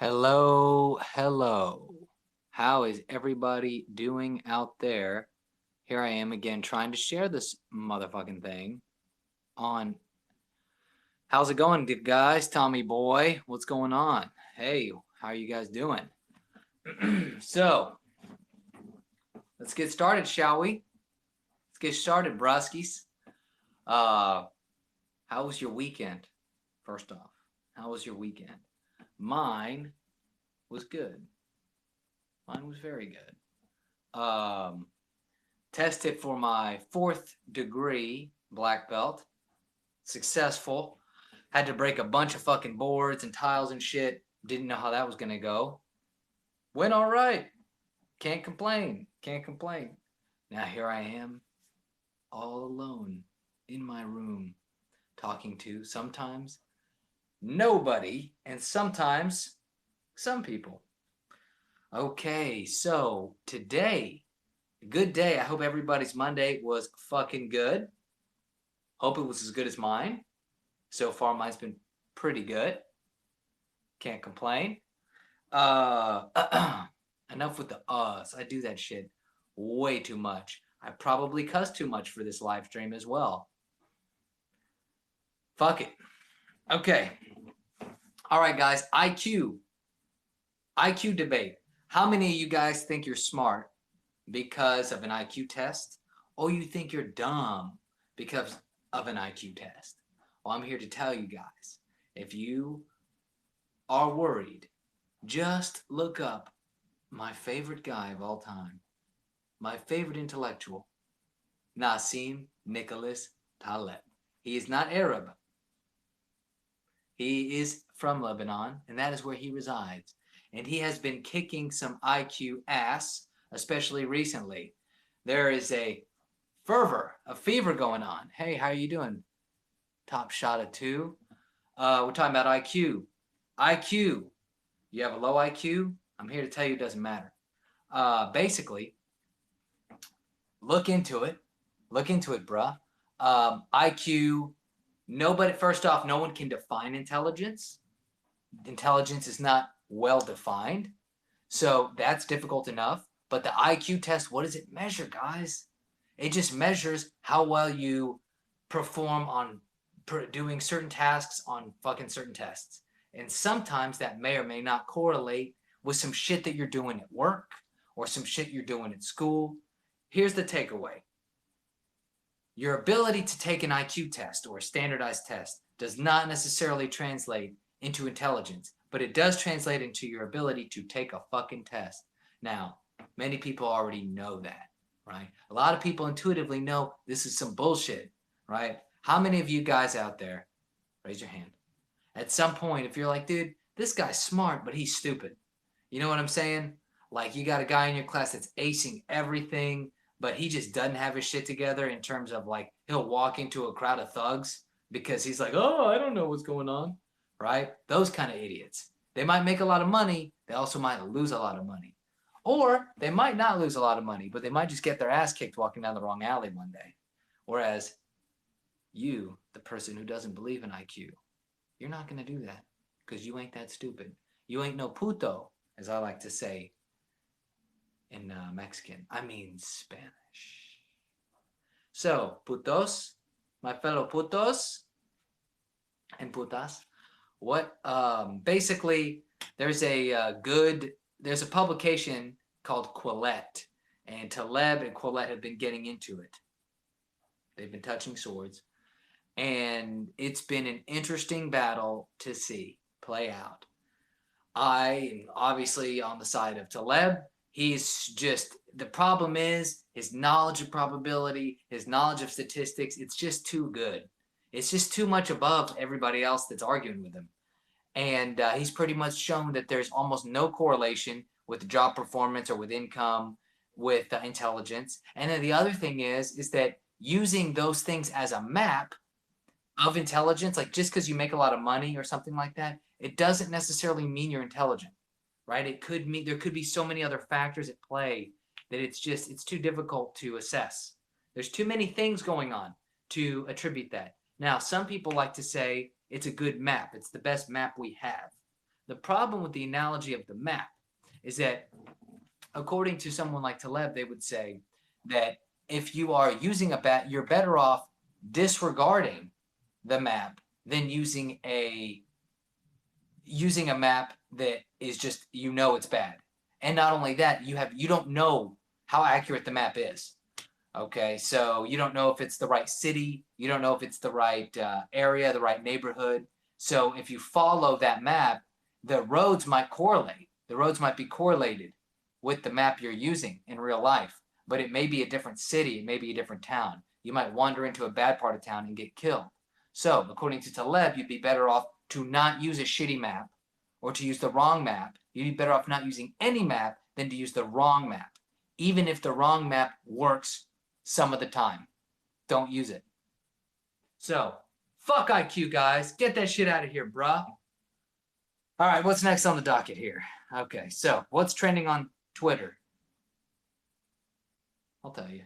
Hello, hello. How is everybody doing out there? Here I am again trying to share this motherfucking thing on. How's it going, good guys? Tommy boy, what's going on? Hey, how are you guys doing? So, let's get started, shall we? Let's get started, bruskies. Uh, how was your weekend? First off, how was your weekend? Mine was good. Mine was very good. Tested for my 4th degree black belt. Successful. Had to break a bunch of fucking boards and tiles and shit. Didn't know how that was gonna go. Went all right. Can't complain. Can't complain. Now here I am, all alone in my room, talking to sometimes nobody and sometimes some people. Okay, so today, good day. I hope everybody's Monday was fucking good. Hope it was as good as mine. So far, mine's been pretty good. Can't complain. Enough with the uhs. I do that shit way too much. I probably cuss too much for this live stream as well. Fuck it. Okay. All right, guys. IQ. IQ debate. How many of you guys think you're smart because of an IQ test? Or you think you're dumb because of an IQ test? Well, I'm here to tell you guys, if you are worried, just look up my favorite guy of all time, my favorite intellectual, Nassim Nicholas Taleb. He is not Arab. He is from Lebanon, and that is where he resides. And he has been kicking some IQ ass, especially recently. There is a fever going on. Hey, how are you doing? Top shot of 2. We're talking about IQ. IQ. You have a low IQ? I'm here to tell you it doesn't matter. Basically, look into it. Look into it, bruh. IQ, nobody, first off, no one can define intelligence. Intelligence is not well defined. So that's difficult enough. But the IQ test, what does it measure, guys? It just measures how well you perform on doing certain tasks on fucking certain tests. And sometimes that may or may not correlate with some shit that you're doing at work or some shit you're doing at school. Here's the takeaway. Your ability to take an IQ test or a standardized test does not necessarily translate into intelligence, but it does translate into your ability to take a fucking test. Now, many people already know that, right? A lot of people intuitively know this is some bullshit, right? How many of you guys out there, raise your hand, at some point, if you're like, dude, this guy's smart, but he's stupid. You know what I'm saying? Like, you got a guy in your class that's acing everything, but he just doesn't have his shit together in terms of, like, he'll walk into a crowd of thugs because he's like, oh, I don't know what's going on, right? Those kind of idiots. They might make a lot of money. They also might lose a lot of money. Or they might not lose a lot of money, but they might just get their ass kicked walking down the wrong alley one day. Whereas you, the person who doesn't believe in IQ, you're not going to do that because you ain't that stupid. You ain't no puto, as I like to say in Mexican. I mean Spanish. So, putos, my fellow putos and putas, what basically there's a there's a publication called Quillette, and Taleb and Quillette have been getting into it. They've been touching swords, and it's been an interesting battle to see play out. I am obviously on the side of Taleb. He's just, the problem is his knowledge of probability, his knowledge of statistics, it's just too good. It's just too much above everybody else that's arguing with him. And he's pretty much shown that there's almost no correlation with job performance or with income, with intelligence. And then the other thing is that using those things as a map of intelligence, like just because you make a lot of money or something like that, it doesn't necessarily mean you're intelligent, right? It could mean there could be so many other factors at play that it's too difficult to assess. There's too many things going on to attribute that. Now, some people like to say it's a good map. It's the best map we have. The problem with the analogy of the map is that, according to someone like Taleb, they would say that if you are using a map, you're better off disregarding the map than using a map that is just, it's bad. And not only that, you don't know how accurate the map is. Okay, so you don't know if it's the right city, you don't know if it's the right area, the right neighborhood. So if you follow that map, the roads might correlate. The roads might be correlated with the map you're using in real life, but it may be a different city, it may be a different town. You might wander into a bad part of town and get killed. So according to Taleb, you'd be better off to not use a shitty map or to use the wrong map. You'd be better off not using any map than to use the wrong map, even if the wrong map works some of the time. Don't use it. So, fuck IQ, guys. Get that shit out of here, bruh. All right, what's next on the docket here? Okay, so what's trending on Twitter? I'll tell you.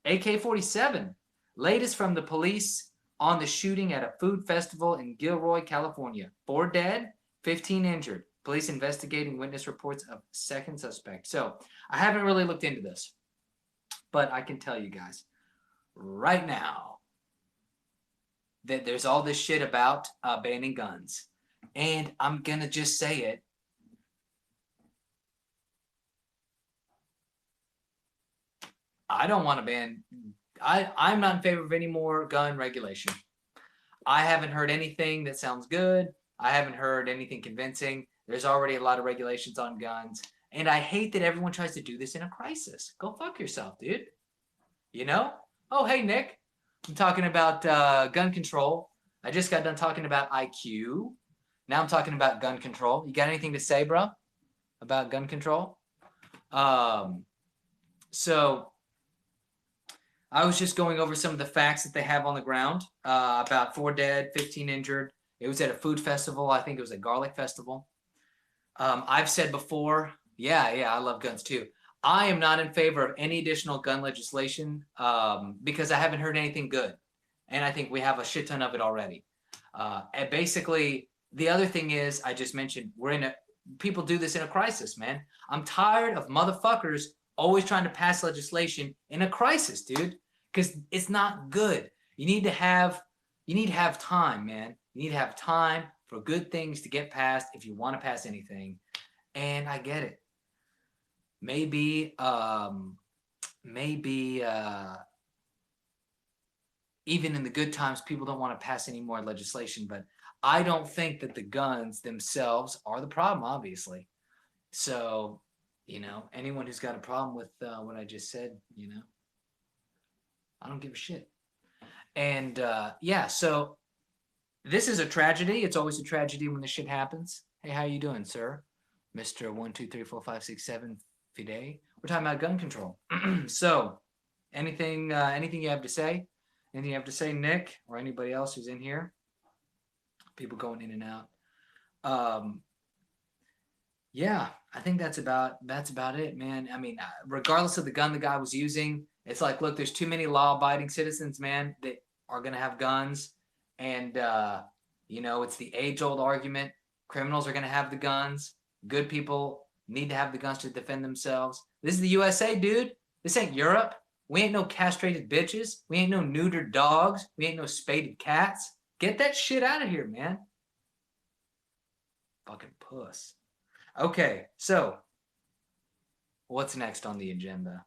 AK-47. Latest from the police on the shooting at a food festival in Gilroy, California. 4 dead, 15 injured. Police investigating witness reports of second suspect. So, I haven't really looked into this, but I can tell you guys right now that there's all this shit about banning guns. And I'm going to just say it. I don't want to ban. I'm not in favor of any more gun regulation. I haven't heard anything that sounds good. I haven't heard anything convincing. There's already a lot of regulations on guns. And I hate that everyone tries to do this in a crisis. Go fuck yourself, dude. You know? Oh, hey, Nick. I'm talking about gun control. I just got done talking about IQ. Now I'm talking about gun control. You got anything to say, bro, about gun control? So I was just going over some of the facts that they have on the ground about 4 dead, 15 injured. It was at a food festival. I think it was a garlic festival. I've said before, yeah, I love guns too. I am not in favor of any additional gun legislation because I haven't heard anything good. And I think we have a shit ton of it already. And basically, the other thing is, I just mentioned, people do this in a crisis, man. I'm tired of motherfuckers always trying to pass legislation in a crisis, dude, because it's not good. You need to have time, man. You need to have time for good things to get passed if you want to pass anything. And I get it. Maybe even in the good times, people don't want to pass any more legislation, but I don't think that the guns themselves are the problem, obviously. So, anyone who's got a problem with what I just said, I don't give a shit. And so this is a tragedy. It's always a tragedy when this shit happens. Hey, how you doing, sir? Mr. 1, 2, 3, 4, 5, 6, 7 Fide. We're talking about gun control. So, anything you have to say? Anything you have to say, Nick, or anybody else who's in here? People going in and out. Yeah, I think that's about it, man. I mean, regardless of the gun the guy was using, it's like, look, there's too many law-abiding citizens, man, that are gonna have guns, and it's the age-old argument. Criminals are gonna have the guns. Good people need to have the guns to defend themselves. This is the USA, dude. This ain't Europe. We ain't no castrated bitches. We ain't no neutered dogs. We ain't no spaded cats. Get that shit out of here, man. Fucking puss. Okay, so what's next on the agenda?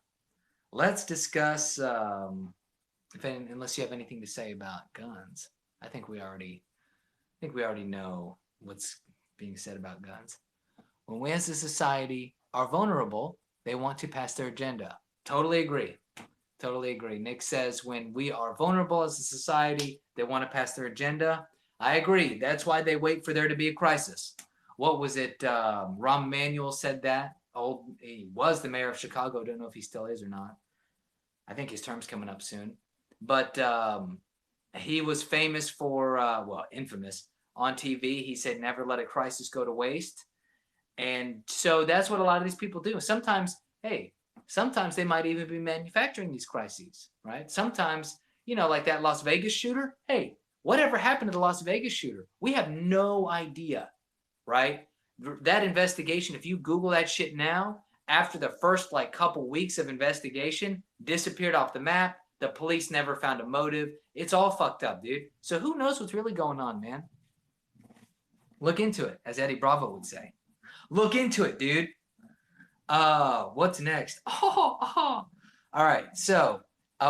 Let's discuss, unless you have anything to say about guns. I think we already know what's being said about guns. When we as a society are vulnerable, they want to pass their agenda. Totally agree. Nick says when we are vulnerable as a society, they want to pass their agenda. I agree. That's why they wait for there to be a crisis. What was it? Rahm Emanuel said that. He was the mayor of Chicago. Don't know if he still is or not. I think his term's coming up soon. But he was famous for, infamous on TV. He said, never let a crisis go to waste. And so that's what a lot of these people do. Sometimes they might even be manufacturing these crises, right? Sometimes, like that Las Vegas shooter. Hey, Whatever happened to the Las Vegas shooter? We have no idea, right? That investigation, if you Google that shit now, after the first like couple weeks of investigation, disappeared off the map. The police never found a motive. It's all fucked up, dude. So who knows what's really going on, man? Look into it, as Eddie Bravo would say. Look into it, dude. What's next? All right. So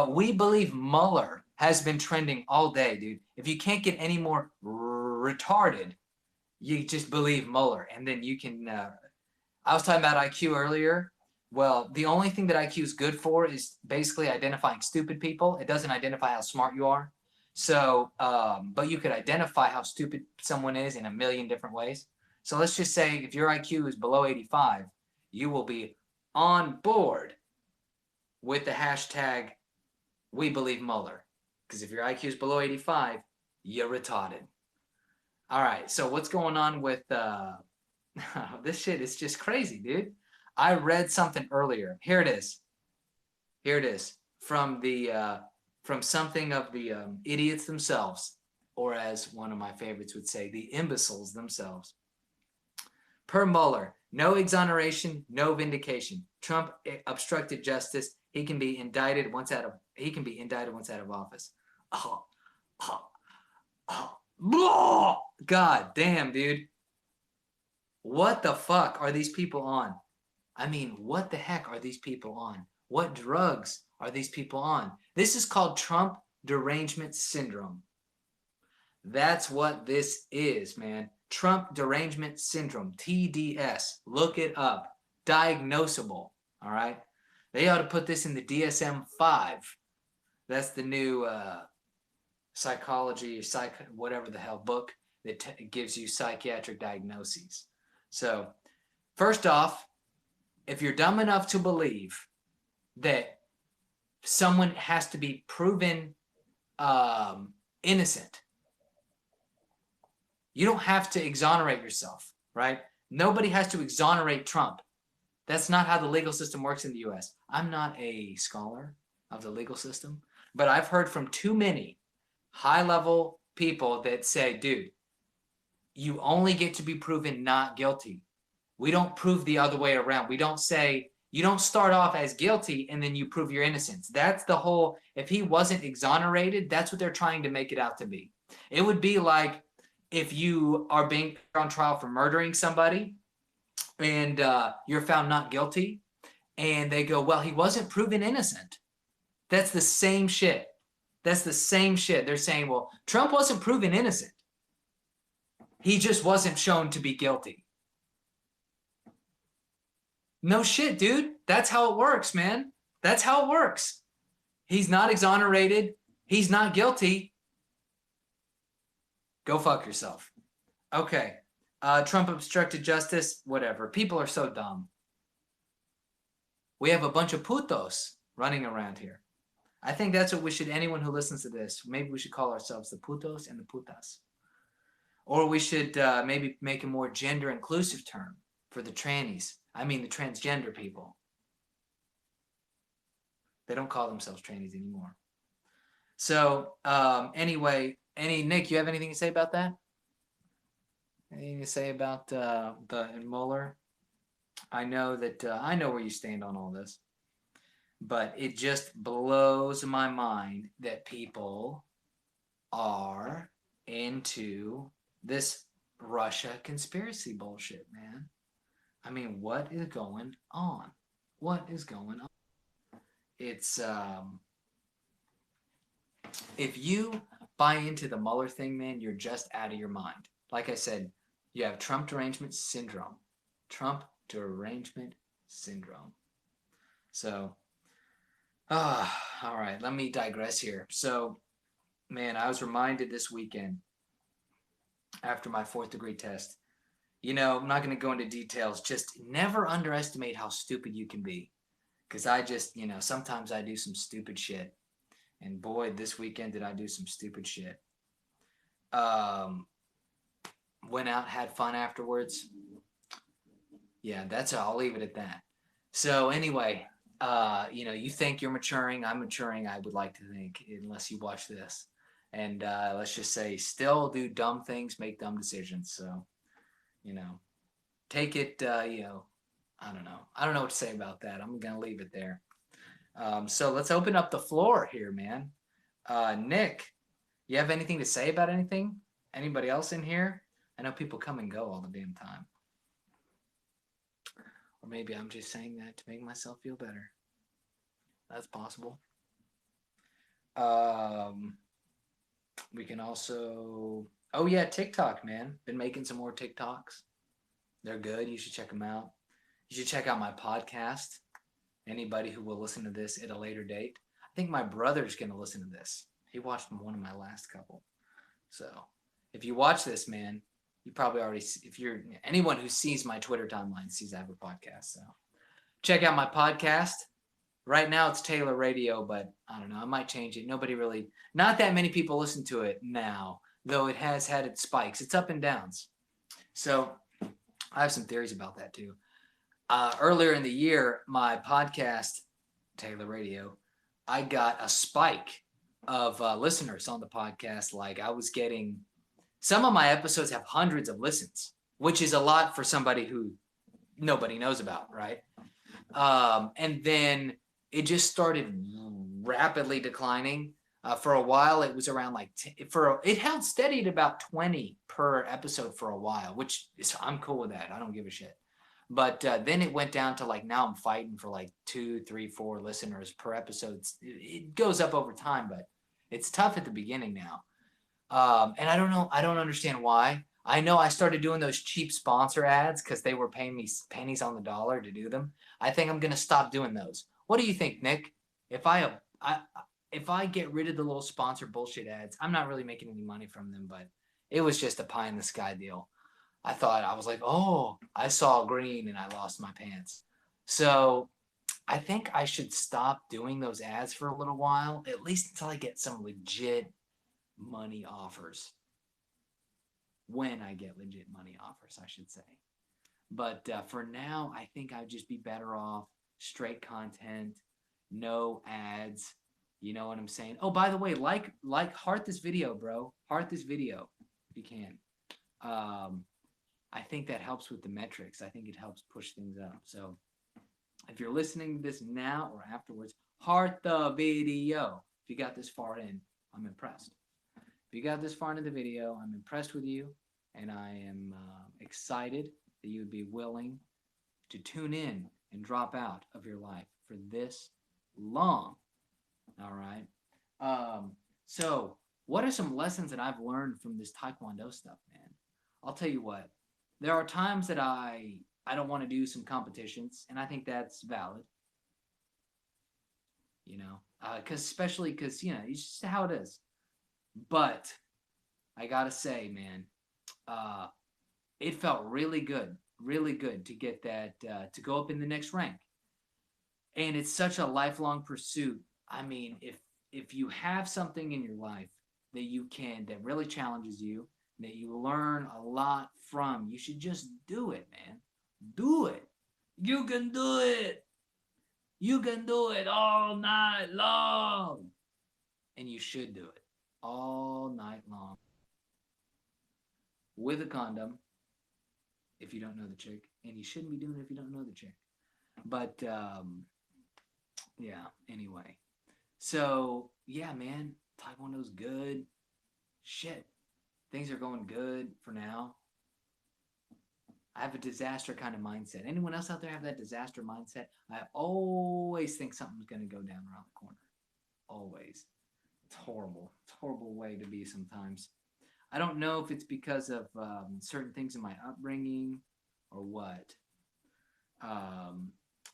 we believe Mueller has been trending all day, dude. If you can't get any more retarded, you just believe Mueller, and then you can. I was talking about IQ earlier. Well, the only thing that IQ is good for is basically identifying stupid people. It doesn't identify how smart you are. So, but you could identify how stupid someone is in a million different ways. So let's just say if your IQ is below 85, you will be on board with the hashtag we believe Mueller. Because if your IQ is below 85, you're retarded. All right, so what's going on with this shit is just crazy, dude. I read something earlier. Here it is. Here it is from the from something of the idiots themselves, or as one of my favorites would say, the imbeciles themselves. Per Mueller, no exoneration, no vindication. Trump obstructed justice. He can be indicted once out of office. God damn, dude. What the fuck are these people on? I mean, what the heck are these people on? What drugs are these people on? This is called Trump derangement syndrome. That's what this is, man. Trump derangement syndrome, TDS. Look it up. Diagnosable, all right? They ought to put this in the DSM-5. That's the new psychology, whatever the hell book that gives you psychiatric diagnoses. So, first off, if you're dumb enough to believe that someone has to be proven innocent, you don't have to exonerate yourself, right? Nobody has to exonerate Trump. That's not how the legal system works in the US. I'm not a scholar of the legal system, but I've heard from too many high-level people that say, dude, you only get to be proven not guilty. We don't prove the other way around. We don't say, you don't start off as guilty and then you prove your innocence. That's the whole, if he wasn't exonerated, that's what they're trying to make it out to be. It would be like if you are being on trial for murdering somebody and you're found not guilty and they go, well, he wasn't proven innocent. That's the same shit. That's the same shit. They're saying, well, Trump wasn't proven innocent. He just wasn't shown to be guilty. No shit, dude. That's how it works, man. That's how it works. He's not exonerated. He's not guilty. Go fuck yourself. Okay. Trump obstructed justice. Whatever. People are so dumb. We have a bunch of putos running around here. I think that's what we should, anyone who listens to this, maybe we should call ourselves the putos and the putas. Or we should maybe make a more gender inclusive term for the trannies. I mean the transgender people. They don't call themselves trannies anymore. So anyway, Nick, you have anything to say about that? Anything to say about the Mueller? I know that I know where you stand on all this, but it just blows my mind that people are into this Russia conspiracy bullshit, man. I mean, what is going on? What is going on? It's if you buy into the Mueller thing, man, you're just out of your mind. Like I said, you have Trump derangement syndrome. Trump derangement syndrome. So, all right, let me digress here. So, man, I was reminded this weekend after my 4th degree test. You know, I'm not going to go into details. Just never underestimate how stupid you can be. Because I just, you know, sometimes I do some stupid shit. And boy, this weekend did I do some stupid shit. Went out, had fun afterwards. Yeah, that's all. I'll leave it at that. So anyway, you know, you think you're maturing. I'm maturing, I would like to think, unless you watch this. and let's just say still do dumb things, make dumb decisions. So, you know, take it, I don't know. I don't know what to say about that. I'm going to leave it there. So let's open up the floor here, man. Nick, you have anything to say about anything? Anybody else in here? I know people come and go all the damn time. Or maybe I'm just saying that to make myself feel better. That's possible. We can also... Oh, yeah, TikTok, man. Been making some more TikToks. They're good. You should check them out. You should check out my podcast. Anybody who will listen to this at a later date. I think my brother's going to listen to this. He watched one of my last couple. So if you watch this, man, you probably already, if you're anyone who sees my Twitter timeline sees I have a podcast. So check out my podcast. Right now it's Taylor Radio, but I don't know. I might change it. Not that many people listen to it now, though it has had its spikes. It's up and downs. So I have some theories about that too. Earlier in the year, my podcast, Taylor Radio, I got a spike of listeners on the podcast. Like I was getting, some of my episodes have hundreds of listens, which is a lot for somebody who nobody knows about, right? And then it just started rapidly declining. For a while, it was around like, it held steady at about 20 per episode for a while, which is, I'm cool with that. I don't give a shit. But then it went down to like, now I'm fighting for like 2, 3, 4 listeners per episode. It goes up over time, but it's tough at the beginning now. And I don't know. I don't understand why. I know I started doing those cheap sponsor ads because they were paying me pennies on the dollar to do them. I think I'm going to stop doing those. What do you think, Nick? If I get rid of the little sponsor bullshit ads, I'm not really making any money from them, but it was just a pie in the sky deal. I was like, oh, I saw green and I lost my pants. So I think I should stop doing those ads for a little while, at least until I get some legit money offers. When I get legit money offers, I should say. But for now, I think I'd just be better off straight content, no ads. You know what I'm saying? Oh, by the way, heart this video, bro. Heart this video if you can. I think that helps with the metrics. I think it helps push things up. So if you're listening to this now or afterwards, heart the video. If you got this far in, I'm impressed. If you got this far into the video, I'm impressed with you, and I am excited that you would be willing to tune in and drop out of your life for this long. All right. So what are some lessons that I've learned from this Taekwondo stuff, man? I'll tell you what. There are times that I don't want to do some competitions, and I think that's valid. You know, especially because, you know, it's just how it is. But I gotta say, man, it felt really good to get that, to go up in the next rank. And it's such a lifelong pursuit. I mean, if you have something in your life that really challenges you, that you learn a lot from, you should just do it, man. Do it. You can do it. You can do it all night long. And you should do it all night long. With a condom, if you don't know the chick. And you shouldn't be doing it if you don't know the chick. But, yeah, anyway. So, yeah, man, Taekwondo's good. Shit. Things are going good for now. I have a disaster kind of mindset. Anyone else out there have that disaster mindset? I always think something's going to go down around the corner. Always. It's horrible. It's a horrible way to be sometimes. I don't know if it's because of certain things in my upbringing or what.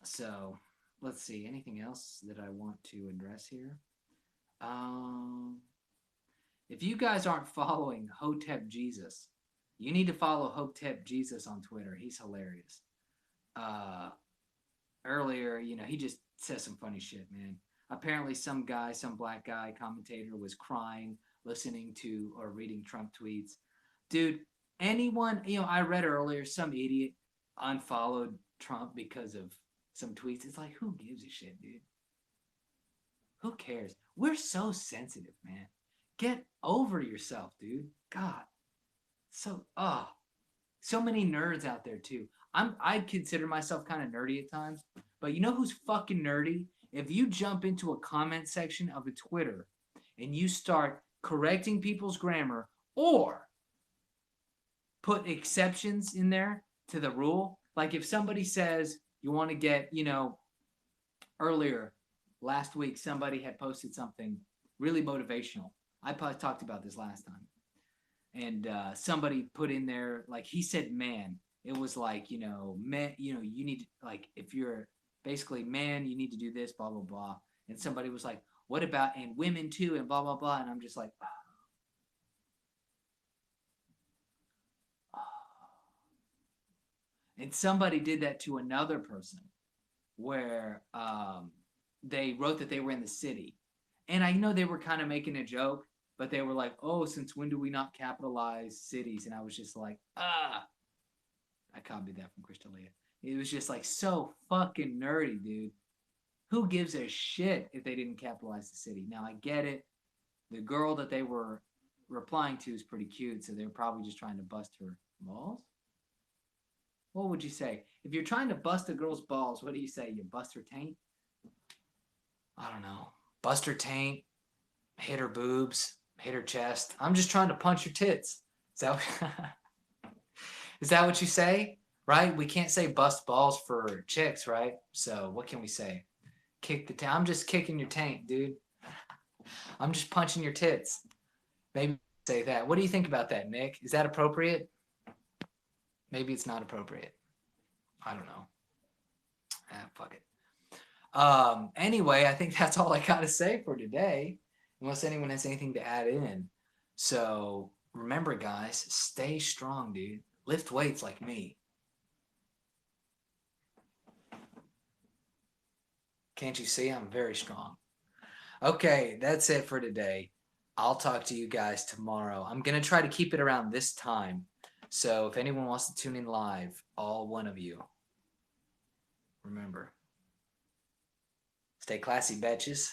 So, let's see. Anything else that I want to address here? If you guys aren't following Hotep Jesus, you need to follow Hotep Jesus on Twitter. He's hilarious. Earlier, you know, he just says some funny shit, man. Apparently some black guy commentator was crying, listening to or reading Trump tweets. Dude, anyone, you know, I read earlier, some idiot unfollowed Trump because of some tweets. It's like, who gives a shit, dude? Who cares? We're so sensitive, man. Get over yourself, dude. God. So many nerds out there too. I consider myself kind of nerdy at times, but you know who's fucking nerdy? If you jump into a comment section of a Twitter and you start correcting people's grammar or put exceptions in there to the rule, like if somebody says you want to get, earlier last week somebody had posted something really motivational. I probably talked about this last time. And somebody put in there, like he said man. It was like, man, you need to, like, if you're basically man, you need to do this, blah blah blah. And somebody was like, what about and women too, and blah blah blah. And I'm just like, and somebody did that to another person where they wrote that they were in the city. And I know they were kind of making a joke, but they were like, oh, since when do we not capitalize cities? And I was just like, I copied that from Crystalia. It was just like so fucking nerdy, dude. Who gives a shit if they didn't capitalize the city? Now, I get it. The girl that they were replying to is pretty cute, so they were probably just trying to bust her balls. What would you say? If you're trying to bust a girl's balls, what do you say? You bust her taint? I don't know. Bust her taint, hit her boobs, hit her chest. I'm just trying to punch her tits. Is that what you say? Right? We can't say bust balls for chicks, right? So what can we say? Kick the taint. I'm just kicking your taint, dude. I'm just punching your tits. Maybe say that. What do you think about that, Nick? Is that appropriate? Maybe it's not appropriate. I don't know. Fuck it. Anyway, I think that's all I got to say for today, unless anyone has anything to add in. So remember, guys, stay strong, dude. Lift weights like me. Can't you see? I'm very strong. Okay, that's it for today. I'll talk to you guys tomorrow. I'm going to try to keep it around this time. So if anyone wants to tune in live, all one of you, remember, stay classy, bitches.